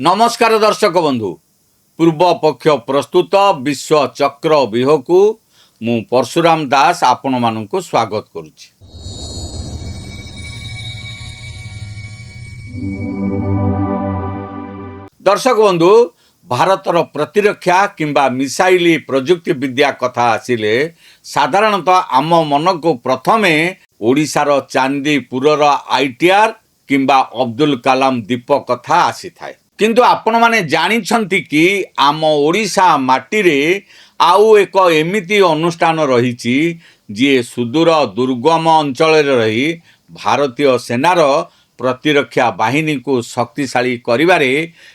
नमस्कार दर्शक बंधु पूर्व पक्ष प्रस्तुत विश्व चक्र व्यूह को मु परशुराम दास आपण मानक स्वागत करुच्ची। दर्शक बंधु भारतर प्रतिरक्षा किंबा मिसाइल प्रजुक्ति विद्या कथा आसिले साधारणतः आम मन को प्रथमे ओडिशार चांदीपुरर आईटीआर किंबा अब्दुल कलाम द्वीप कथा आसी थाए। किंतु आपण माने जानिछंती कि आम ओडिशा माटी रे आउ एक एमिति अनुष्ठान रहिछि जे सुदूर दुर्गम अंचल रही भारतीय सेनार प्रतिरक्षा बाहिनी को शक्तिशाली करिवारे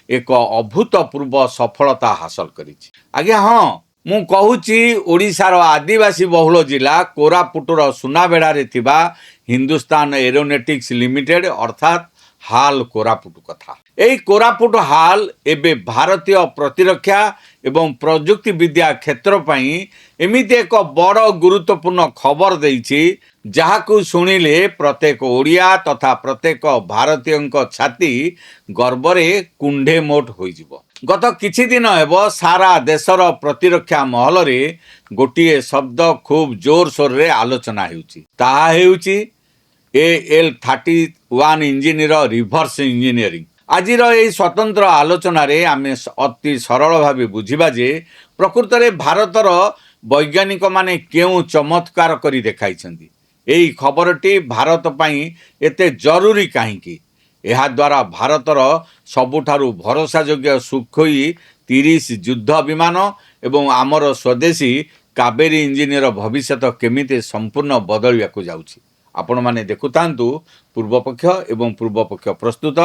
एक अभूतपूर्व सफलता हासिल करिछि। आज्ञा हाँ मु कहूची ओडिशार आदिवासी बहुल जिला कोरापुटर सुनाबेड़ा थिबा हिंदुस्तान एरोनॉटिक्स लिमिटेड अर्थात हाल कोरापुट कथा। एई कोरापुट हाल एबे भारतीय प्रतिरक्षा एवं प्रजुक्ति विद्या क्षेत्र पई एमिति एक बड़ गुरुत्वपूर्ण खबर देइछि जहाकू सुनिले प्रत्येक ओडिया तथा प्रत्येक भारतीय छाती गर्वरे कुंडे मोट होइजिवो। गत किछि दिन हेबो सारा देशर प्रतिरक्षा महल रे गोटिए शब्द खूब जोर सोर रे आलोचना हेउछि, ताहा हेउछि AL-31 इंजिन रिभर्स इंजीनियरिंग। आज स्वतंत्र आलोचन आम अति सरल भाव बुझा जे प्रकृत में भारतर वैज्ञानिक माने क्यों चमत्कार करी देखाई। यही खबरटी भारत पई एते जरूरी कहीं यह द्वारा भारतर सबुठारु भरोसायोग्य सुखोई 30 युद्ध विमान एवं आमर स्वदेशी कावेरी इंजिन भविष्य केमिति संपूर्ण बदलिया जाउछि। आपण माने देखुतांतु पूर्वपक्ष एवं पूर्वपक्ष प्रस्तुत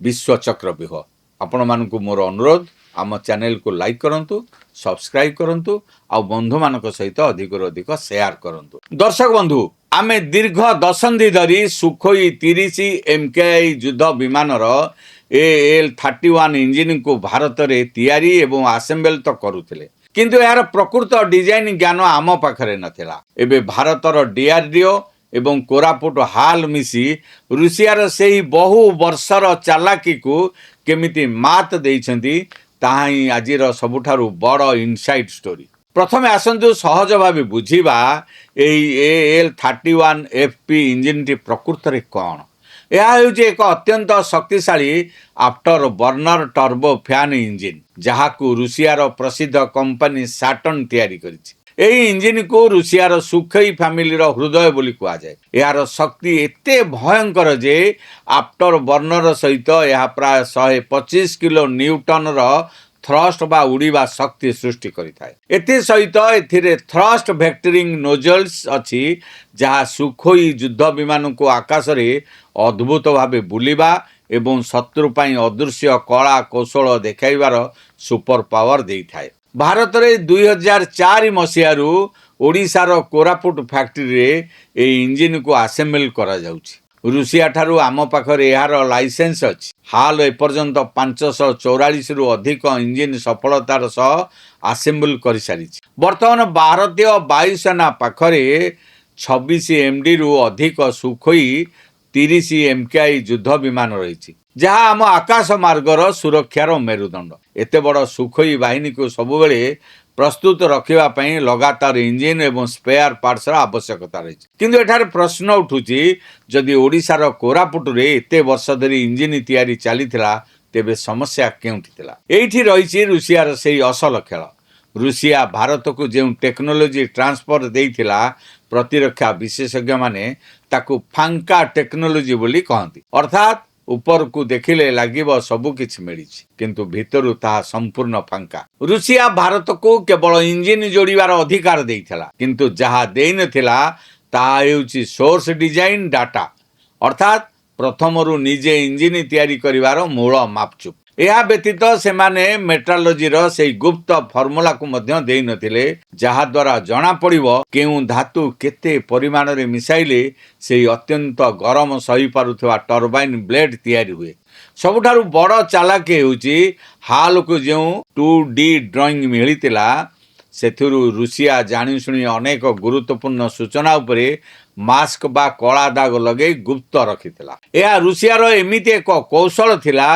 विश्व चक्र व्यूह। आपण मानकु मोर अनुरोध आम चैनल को लाइक करंतु, सब्सक्राइब करंतु आ बंधु मानक सहित अधिक अधिक शेयर करंतु। दर्शक बंधु आमे दीर्घ दशंधि धरी सुखोई 30 MKI युद्ध विमानर AL-31 इंजिन को भारत रे तैयारी एवं असेंबल तो करुथिले, किंतु यार प्रकृत डिजाइन ज्ञान आम पाखरे नथिला। एबे भारतर DRDO एवं कोरापुट हाल मिसी रुषियार से बहु वर्षर चालाकी को केमिति मात देइछंती ताहा ही आजिर सबुठारु बड़ इनसाइट स्टोरी। प्रथमे आसंतु सहज भाव बुझिबा एई AL-31 FP इंजिन टी प्रकृत रे कोन। यह हेउछि एक अत्यंत शक्तिशाली after burner turbo fan engine जहाकू रुषियार प्रसिद्ध कंपनी सैटर्न तैयारी करिछि। एही इंजिन को रुषियार सुखोई फैमिली हृदय बोली कहा जाए। यार शक्ति एते भयंकर जे आफ्टर बर्नर सहित यह प्राय 125 किलो न्यूटन थ्रस्ट बा उड़ीबा शक्ति सृष्टि करिथाए। एते सहित एथिरे थ्रस्ट वेक्टरिंग नोजल्स अछि जहाँ सुखोई युद्ध विमान को आकाश रे अद्भुत भावे बुलिबा एवं शत्रु पई अदृश्य कला कौशल देखाइबार सुपर पावर देइथाए। भारत रे 2004 मसीहारू ओडिशार कोरापुट फैक्ट्री रे ए इंजिन को असेंबल करा जाउछि। रुषिया ठारू आम पाखरे यार लाइसेंस अछि। हाल एपर्यंत 544 रु अधिक इंजिन सफलतार सह असेंबल करि सारिछि। वर्तमान भारतीय वायुसेना पाखरे 26 MD रु अधिक सुखोई 30 MKI युद्ध विमान रही जहाँ आम आकाश मार्गर सुरक्षार मेरुदंड। एते बड़ सुखोई बाहिनी को सबुबले प्रस्तुत रखिबा पई लगातार इंजिन एवं स्पेयर पार्ट्स आवश्यकता रही। किंतु एठारे प्रश्न उठुची जदि ओडिशार कोरापुट रे एते वर्ष धरी इंजिन तैयारी चलीथिला तेबे समस्या केउठी थिला। एठी रहिछि रुषियार सेही असल खेल। रुषिया भारत को जो टेक्नोलोजी ट्रांसफर देइथिला प्रतिरक्षा विशेषज्ञ माने ताकू फांका टेक्नोलोजी बोली कहती, अर्थात ऊपर को देखिले लागिबो सबु किछि मिलिछि किंतु भितरु ताहा संपूर्ण फांका। रुषिया भारत को केवल इंजिन जोड़ीबार अधिकार देइथिला किंतु जहा देइ नथिला ताहा हेउछि सोर्स डिजाइन डाटा, अर्थात प्रथमरु निजे इंजिन तैयारी करिवार मूल मापचुप। यह व्यतीत सेमाने मेट्रोलॉजीर से गुप्त फर्मुला को मध्य देइ नथिले जहा द्वारा जना पड़िबो केउ धातु केते परिमाण रे मिसाइले से अत्यंत गरम सही पारुथवा टर्बाइन ब्लेड तैयारी हुए। सबुठारु बड़ चालाकी हेउछि हाल को जो 2D ड्राइंग मिलितिला सेथिरु रुषिया जानिशुणी अनेक गुरुत्वपूर्ण सूचना उपरे मास्क बा कला दाग लगे गुप्त रखिथिला। यह रुषियार एमिति एक कौशल थिला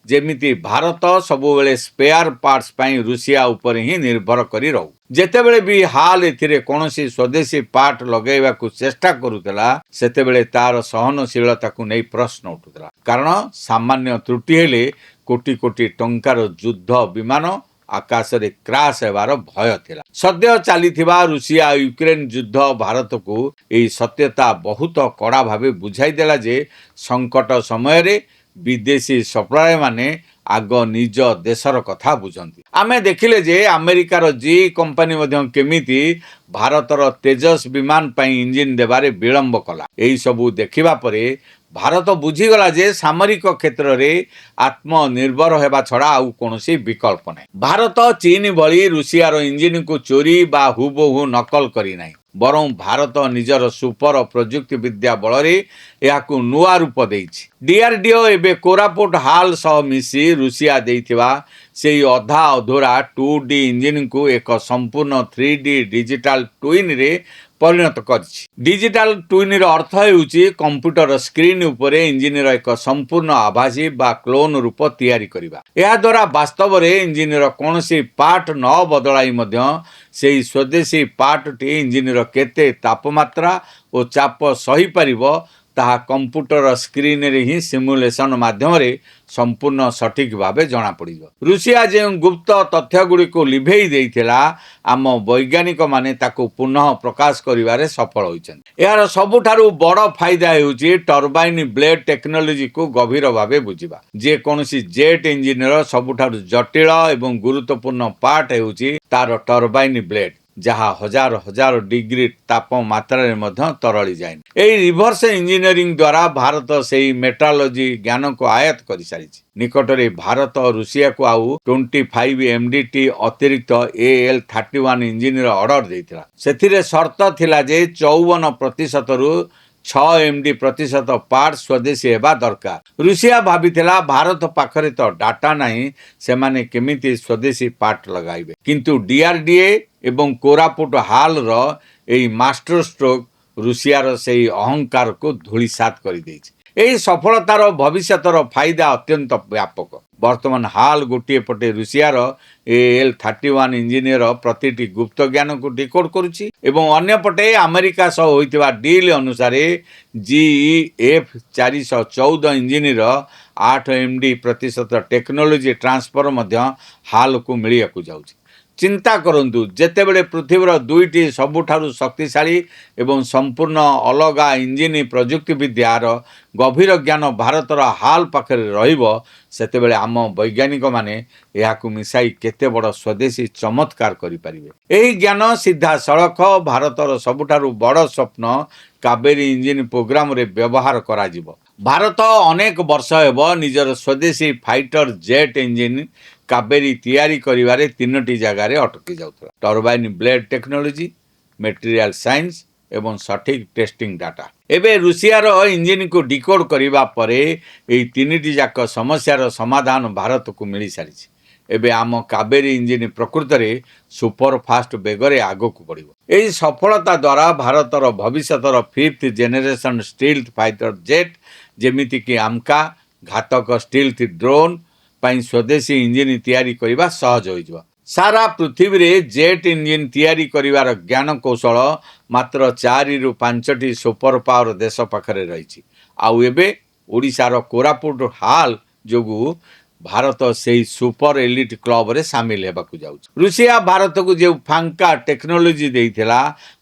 ଯେମିତି ଭାରତ ସବୁବେଳେ ସ୍ପେୟାର ପାର୍ଟସ ପାଇଁ ରୁଷିଆ ଉପରେ ହିଁ ନିର୍ଭର କରି ରହୁ। ଯେତେବେଳେ ବି ହାଲ୍ ଏଥିରେ କୌଣସି ସ୍ୱଦେଶୀ ପାର୍ଟ ଲଗାଇବାକୁ ଚେଷ୍ଟା କରୁଥିଲା ସେତେବେଳେ ତାର ସହନଶୀଳତାକୁ ନେଇ ପ୍ରଶ୍ନ ଉଠୁଥିଲା, କାରଣ ସାମାନ୍ୟ ତ୍ରୁଟି ହେଲେ କୋଟି କୋଟି ଟଙ୍କାର ଯୁଦ୍ଧ ବିମାନ ଆକାଶରେ କ୍ରାସ୍ ହେବାର ଭୟ ଥିଲା। ସଦ୍ୟ ଚାଲିଥିବା ରୁଷିଆ ୟୁକ୍ରେନ ଯୁଦ୍ଧ ଭାରତକୁ ଏହି ସତ୍ୟତା ବହୁତ କଡ଼ା ଭାବେ ବୁଝାଇ ଦେଲା ଯେ ସଙ୍କଟ ସମୟରେ ବିଦେଶୀ ସପ୍ଲାୟମାନେ ଆଗ ନିଜ ଦେଶର କଥା ବୁଝନ୍ତି। ଆମେ ଦେଖିଲେ ଯେ ଆମେରିକାର ଜି କମ୍ପାନୀ ମଧ୍ୟ କେମିତି ଭାରତର ତେଜସ୍ ବିମାନ ପାଇଁ ଇଞ୍ଜିନ ଦେବାରେ ବିଳମ୍ବ କଲା। ଏହିସବୁ ଦେଖିବା ପରେ ଭାରତ ବୁଝିଗଲା ଯେ ସାମରିକ କ୍ଷେତ୍ରରେ ଆତ୍ମନିର୍ଭର ହେବା ଛଡ଼ା ଆଉ କୌଣସି ବିକଳ୍ପ ନାହିଁ। ଭାରତ ଚୀନ ଭଳି ରୁଷିଆର ଇଞ୍ଜିନକୁ ଚୋରି ବା ହୁବହୁ ନକଲ କରିନାହିଁ, ବରଂ ଭାରତ ନିଜର ସୁପର ପ୍ରଯୁକ୍ତି ବିଦ୍ୟା ବଳରେ ଏହାକୁ ନୂଆ ରୂପ ଦେଇଛି। ଡିଆରଡିଓ ଏବେ କୋରାପୁଟ ହାଲ୍ ସହ ମିଶି ରୁଷିଆ ଦେଇଥିବା ସେହି ଅଧା ଅଧୁରା 2D ଇଞ୍ଜିନକୁ ଏକ ସମ୍ପୂର୍ଣ୍ଣ 3D ଡିଜିଟାଲ ଟୁଇନ୍ରେ ପରିଣତ କରିଛି। ଡିଜିଟାଲ ଟୁଇନ୍ର ଅର୍ଥ ହେଉଛି କମ୍ପ୍ୟୁଟର ସ୍କ୍ରିନ୍ ଉପରେ ଇଞ୍ଜିନର ଏକ ସମ୍ପୂର୍ଣ୍ଣ ଆଭାସୀ ବା କ୍ଲୋନ୍ ରୂପ ତିଆରି କରିବା। ଏହାଦ୍ୱାରା ବାସ୍ତବରେ ଇଞ୍ଜିନର କୌଣସି ପାର୍ଟ ନ ବଦଳାଇ ମଧ୍ୟ ସେହି ସ୍ୱଦେଶୀ ପାର୍ଟଟି ଇଞ୍ଜିନର କେତେ ତାପମାତ୍ରା ଓ ଚାପ ସହିପାରିବ ତାହା କମ୍ପ୍ୟୁଟର ସ୍କ୍ରିନ୍ରେ ହିଁ ସିମୁଲେସନ୍ ମାଧ୍ୟମରେ ସମ୍ପୂର୍ଣ୍ଣ ସଠିକ୍ ଭାବେ ଜଣାପଡ଼ିବ। ରୁଷିଆ ଯେଉଁ ଗୁପ୍ତ ତଥ୍ୟଗୁଡ଼ିକୁ ଲିଭେଇ ଦେଇଥିଲା, ଆମ ବୈଜ୍ଞାନିକମାନେ ତାକୁ ପୁନଃ ପ୍ରକାଶ କରିବାରେ ସଫଳ ହୋଇଛନ୍ତି। ଏହାର ସବୁଠାରୁ ବଡ଼ ଫାଇଦା ହେଉଛି ଟର୍ବାଇନ୍ ବ୍ଲେଡ୍ ଟେକ୍ନୋଲୋଜିକୁ ଗଭୀର ଭାବେ ବୁଝିବା। ଯେକୌଣସି ଜେଟ୍ ଇଞ୍ଜିନର ସବୁଠାରୁ ଜଟିଳ ଏବଂ ଗୁରୁତ୍ୱପୂର୍ଣ୍ଣ ପାର୍ଟ ହେଉଛି ତାର ଟର୍ବାଇନ୍ ବ୍ଲେଡ୍, ଯାହା ହଜାର ହଜାର ଡିଗ୍ରୀ ତାପମାତ୍ରାରେ ମଧ୍ୟ ତରଳି ଯାଏନି। ଏହି ରିଭର୍ସ ଇଞ୍ଜିନିୟରିଂ ଦ୍ୱାରା ଭାରତ ସେହି ମେଟ୍ରାଲୋଜି ଜ୍ଞାନକୁ ଆୟତ୍ତ କରିସାରିଛି। ନିକଟରେ ଭାରତ ରୁଷିଆକୁ ଆଉ 25 MDT ଅତିରିକ୍ତ AL-31 ଇଞ୍ଜିନର ଅର୍ଡର ଦେଇଥିଲା। ସେଥିରେ ସର୍ତ୍ତ ଥିଲା ଯେ 54%ରୁ 6 ପ୍ରତିଶତ ପାର୍ଟ ସ୍ୱଦେଶୀ ହେବା ଦରକାର। ରୁଷିଆ ଭାବିଥିଲା ଭାରତ ପାଖରେ ତ ଡାଟା ନାହିଁ, ସେମାନେ କେମିତି ସ୍ୱଦେଶୀ ପାର୍ଟ ଲଗାଇବେ। କିନ୍ତୁ ଡିଆରଡିଏ ଏବଂ କୋରାପୁଟ ହାଲ୍ର ଏହି ମାଷ୍ଟର ଷ୍ଟ୍ରୋକ୍ ରୁଷିଆର ସେହି ଅହଙ୍କାରକୁ ଧୂଳିସାତ୍ କରିଦେଇଛି। ଏହି ସଫଳତାର ଭବିଷ୍ୟତର ଫାଇଦା ଅତ୍ୟନ୍ତ ବ୍ୟାପକ। ବର୍ତ୍ତମାନ ହାଲ୍ ଗୋଟିଏ ପଟେ ରୁଷିଆର AL-31 ଇଞ୍ଜିନିୟର ପ୍ରତିଟି ଗୁପ୍ତ ଜ୍ଞାନକୁ ଡିକୋଡ୍ କରୁଛି ଏବଂ ଅନ୍ୟପଟେ ଆମେରିକା ସହ ହୋଇଥିବା ଡିଲ୍ ଅନୁସାରେ GEF-414 ଇଞ୍ଜିନର 8 ଟେକ୍ନୋଲୋଜି ଟ୍ରାନ୍ସଫର ମଧ୍ୟ ହାଲ୍କୁ ମିଳିବାକୁ ଯାଉଛି। ଚିନ୍ତା କରନ୍ତୁ, ଯେତେବେଳେ ପୃଥିବୀର ଦୁଇଟି ସବୁଠାରୁ ଶକ୍ତିଶାଳୀ ଏବଂ ସମ୍ପୂର୍ଣ୍ଣ ଅଲଗା ଇଞ୍ଜିନ ପ୍ରଯୁକ୍ତିବିଦ୍ୟାର ଗଭୀର ଜ୍ଞାନ ଭାରତର ହାଲ୍ ପାଖରେ ରହିବ, ସେତେବେଳେ ଆମ ବୈଜ୍ଞାନିକମାନେ ଏହାକୁ ମିଶାଇ କେତେ ବଡ଼ ସ୍ୱଦେଶୀ ଚମତ୍କାର କରିପାରିବେ। ଏହି ଜ୍ଞାନ ସିଧାସଳଖ ଭାରତର ସବୁଠାରୁ ବଡ଼ ସ୍ୱପ୍ନ କାବେରୀ ଇଞ୍ଜିନ ପ୍ରୋଗ୍ରାମରେ ବ୍ୟବହାର କରାଯିବ। ଭାରତ ଅନେକ ବର୍ଷ ହେବ ନିଜର ସ୍ୱଦେଶୀ ଫାଇଟର ଜେଟ୍ ଇଞ୍ଜିନ କାବେରୀ ତିଆରି କରିବାରେ 3ଟି ଜାଗାରେ ଅଟକି ଯାଉଥିଲା: turbine blade technology, material science ଏବଂ ସଠିକ୍ ଟେଷ୍ଟିଂ ଡାଟା। ଏବେ ରୁଷିଆର ଇଞ୍ଜିନକୁ ଡିକୋଡ୍ କରିବା ପରେ ଏହି 3ଟି ଯାକ ସମସ୍ୟାର ସମାଧାନ ଭାରତକୁ ମିଳିସାରିଛି। ଏବେ ଆମ କାବେରୀ ଇଞ୍ଜିନ ପ୍ରକୃତରେ ସୁପରଫାଷ୍ଟ ବେଗରେ ଆଗକୁ ବଢ଼ିବ। ଏହି ସଫଳତା ଦ୍ୱାରା ଭାରତର ଭବିଷ୍ୟତର 5th generation stealth fighter jet, ଯେମିତିକି ଆମକା ଘାତକ ଷ୍ଟିଲ୍ଥ ଡ୍ରୋନ୍ ପାଇଁ ସ୍ୱଦେଶୀ ଇଞ୍ଜିନ ତିଆରି କରିବା ସହଜ ହୋଇଯିବ। ସାରା ପୃଥିବୀରେ ଜେଟ୍ ଇଞ୍ଜିନ ତିଆରି କରିବାର ଜ୍ଞାନ କୌଶଳ ମାତ୍ର 4ରୁ 5ଟି ସୁପର ପାୱାର ଦେଶ ପାଖରେ ରହିଛି। ଆଉ ଏବେ ଓଡ଼ିଶାର କୋରାପୁଟ ହାଲ୍ ଯୋଗୁଁ ଭାରତ ସେହି ସୁପର ଏଲିଟ୍ କ୍ଲବରେ ସାମିଲ ହେବାକୁ ଯାଉଛି। ରୁଷିଆ ଭାରତକୁ ଯେଉଁ ଫାଙ୍କା ଟେକ୍ନୋଲୋଜି ଦେଇଥିଲା,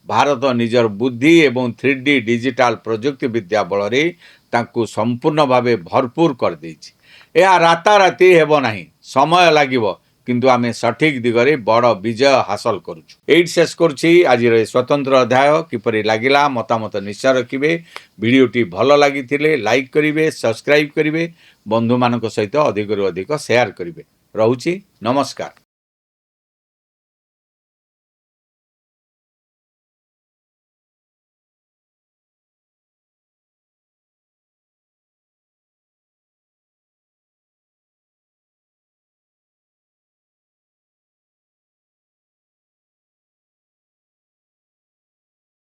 ଭାରତ ନିଜର ବୁଦ୍ଧି ଏବଂ 3D ଡିଜିଟାଲ ପ୍ରଯୁକ୍ତି ବିଦ୍ୟା ବଳରେ ତାଙ୍କୁ ସମ୍ପୂର୍ଣ୍ଣ ଭାବେ ଭରପୁର କରିଦେଇଛି। ଏହା ରାତାରାତି ହେବ ନାହିଁ, ସମୟ ଲାଗିବ, କିନ୍ତୁ ଆମେ ସଠିକ୍ ଦିଗରେ ବଡ଼ ବିଜୟ ହାସଲ କରୁଛୁ। ଏଇଠି ଶେଷ କରୁଛି ଆଜିର ଏ ସ୍ୱତନ୍ତ୍ର ଅଧ୍ୟାୟ। କିପରି ଲାଗିଲା ମତାମତ ନିଶ୍ଚୟ ରଖିବେ। ଭିଡ଼ିଓଟି ଭଲ ଲାଗିଥିଲେ ଲାଇକ୍ କରିବେ, ସବସ୍କ୍ରାଇବ୍ କରିବେ, ବନ୍ଧୁମାନଙ୍କ ସହିତ ଅଧିକରୁ ଅଧିକ ସେୟାର କରିବେ। ରହୁଛି, ନମସ୍କାର।